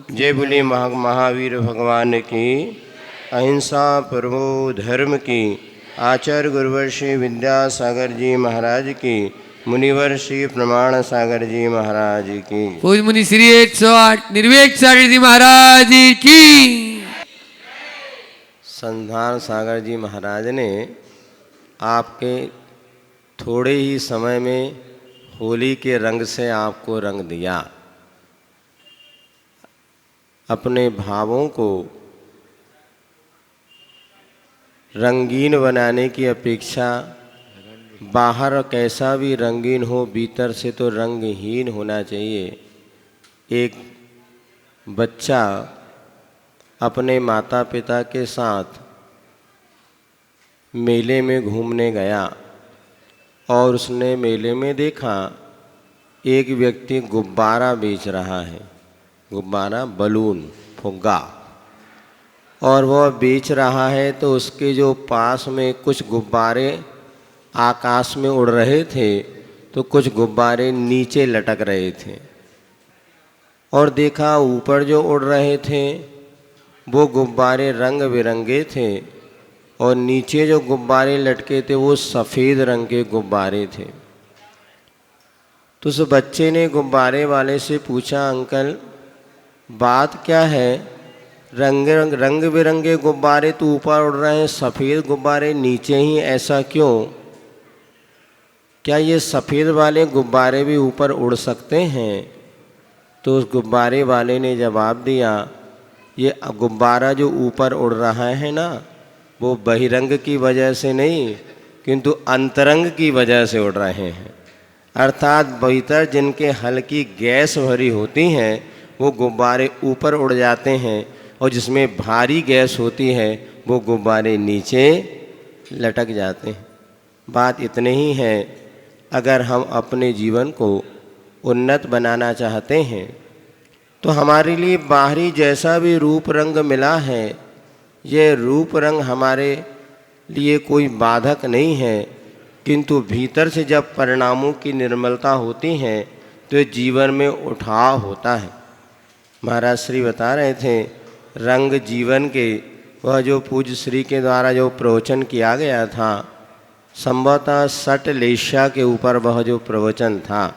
जय बोले महावीर भगवान की। अहिंसा परमो धर्म की। आचार्य गुरुवर श्री विद्यासागर जी महाराज की। मुनिवर श्री प्रमाण सागर जी महाराज की। पूज मुनि श्री 108 निर्वेक सागर जी महाराज की। संधान सागर जी महाराज ने आपके थोड़े ही समय में होली के रंग से आपको रंग दिया। अपने भावों को रंगीन बनाने की अपेक्षा बाहर कैसा भी रंगीन हो, भीतर से तो रंगहीन होना चाहिए। एक बच्चा अपने माता पिता के साथ मेले में घूमने गया और उसने मेले में देखा एक व्यक्ति गुब्बारा बेच रहा है, गुब्बारा, बलून, फुग्गा, और वह बेच रहा है। तो उसके जो पास में कुछ गुब्बारे आकाश में उड़ रहे थे तो कुछ गुब्बारे नीचे लटक रहे थे, और देखा ऊपर जो उड़ रहे थे वो गुब्बारे रंग बिरंगे थे और नीचे जो गुब्बारे लटके थे वो सफ़ेद रंग के गुब्बारे थे। तो उस बच्चे ने गुब्बारे वाले से पूछा, अंकल बात क्या है? रंग बिरंगे गुब्बारे तो ऊपर उड़ रहे हैं, सफ़ेद गुब्बारे नीचे ही, ऐसा क्यों? क्या ये सफ़ेद वाले गुब्बारे भी ऊपर उड़ सकते हैं? तो उस गुब्बारे वाले ने जवाब दिया, ये गुब्बारा जो ऊपर उड़ रहा है ना, वो बहिरंग की वजह से नहीं किंतु अंतरंग की वजह से उड़ रहे हैं। अर्थात भीतर जिनके हल्की गैस भरी होती हैं वो गुब्बारे ऊपर उड़ जाते हैं, और जिसमें भारी गैस होती है वो गुब्बारे नीचे लटक जाते हैं। बात इतनी ही है, अगर हम अपने जीवन को उन्नत बनाना चाहते हैं तो हमारे लिए बाहरी जैसा भी रूप रंग मिला है, ये रूप रंग हमारे लिए कोई बाधक नहीं है, किंतु भीतर से जब परिणामों की निर्मलता होती है तो जीवन में उठाव होता है। महाराज श्री बता रहे थे, रंग जीवन के, वह जो पूज्य श्री के द्वारा जो प्रवचन किया गया था, संभवतः सटलेशा के ऊपर वह जो प्रवचन था,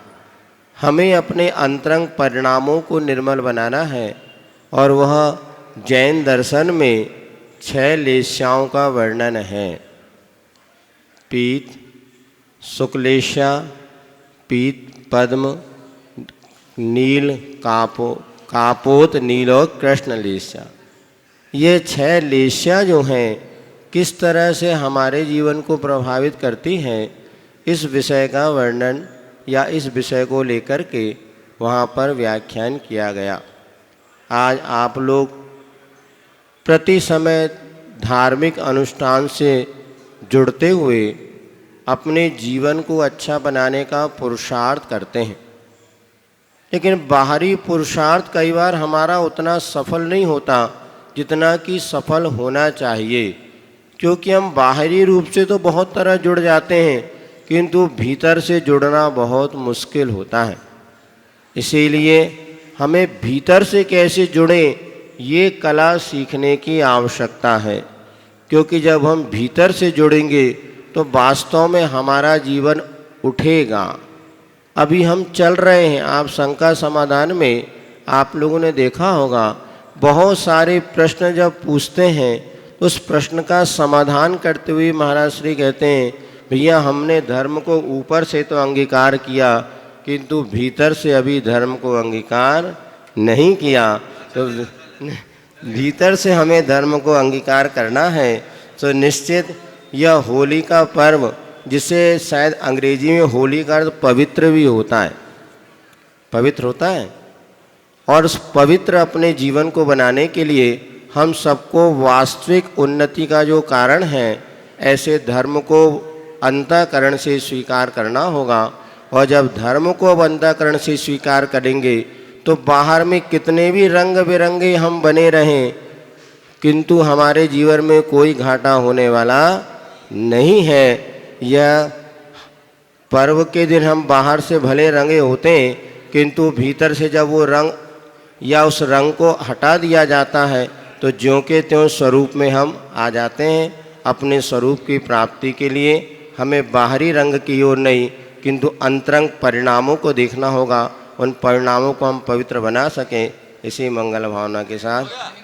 हमें अपने अंतरंग परिणामों को निर्मल बनाना है। और वह जैन दर्शन में 6 लेशाओं का वर्णन है। पीत, शुक्लेशा, पीत, पद्म, नील, कापोत, नील और कृष्ण लेशा। ये 6 लेशा जो हैं किस तरह से हमारे जीवन को प्रभावित करती हैं, इस विषय का वर्णन या इस विषय को लेकर के वहाँ पर व्याख्यान किया गया। आज आप लोग प्रति समय धार्मिक अनुष्ठान से जुड़ते हुए अपने जीवन को अच्छा बनाने का पुरुषार्थ करते हैं, लेकिन बाहरी पुरुषार्थ कई बार हमारा उतना सफल नहीं होता जितना कि सफल होना चाहिए, क्योंकि हम बाहरी रूप से तो बहुत तरह जुड़ जाते हैं किंतु भीतर से जुड़ना बहुत मुश्किल होता है। इसीलिए हमें भीतर से कैसे जुड़ें ये कला सीखने की आवश्यकता है, क्योंकि जब हम भीतर से जुड़ेंगे तो वास्तव में हमारा जीवन उठेगा। अभी हम चल रहे हैं, आप शंका समाधान में आप लोगों ने देखा होगा, बहुत सारे प्रश्न जब पूछते हैं उस प्रश्न का समाधान करते हुए महाराज श्री कहते हैं, भैया हमने धर्म को ऊपर से तो अंगीकार किया किंतु भीतर से अभी धर्म को अंगीकार नहीं किया। तो भीतर से हमें धर्म को अंगीकार करना है। तो निश्चित यह होली का पर्व, जिसे शायद अंग्रेजी में होली का अर्थ पवित्र भी होता है, पवित्र होता है, और उस पवित्र अपने जीवन को बनाने के लिए हम सबको वास्तविक उन्नति का जो कारण है, ऐसे धर्म को अंतःकरण से स्वीकार करना होगा। और जब धर्म को अंतःकरण से स्वीकार करेंगे तो बाहर में कितने भी रंग बिरंगे हम बने रहें किंतु हमारे जीवन में कोई घाटा होने वाला नहीं है। यह पर्व के दिन हम बाहर से भले रंगे होते हैं किंतु भीतर से जब वो रंग या उस रंग को हटा दिया जाता है तो ज्यों के त्यों स्वरूप में हम आ जाते हैं। अपने स्वरूप की प्राप्ति के लिए हमें बाहरी रंग की ओर नहीं किंतु अंतरंग परिणामों को देखना होगा, उन परिणामों को हम पवित्र बना सकें। इसी मंगल भावना के साथ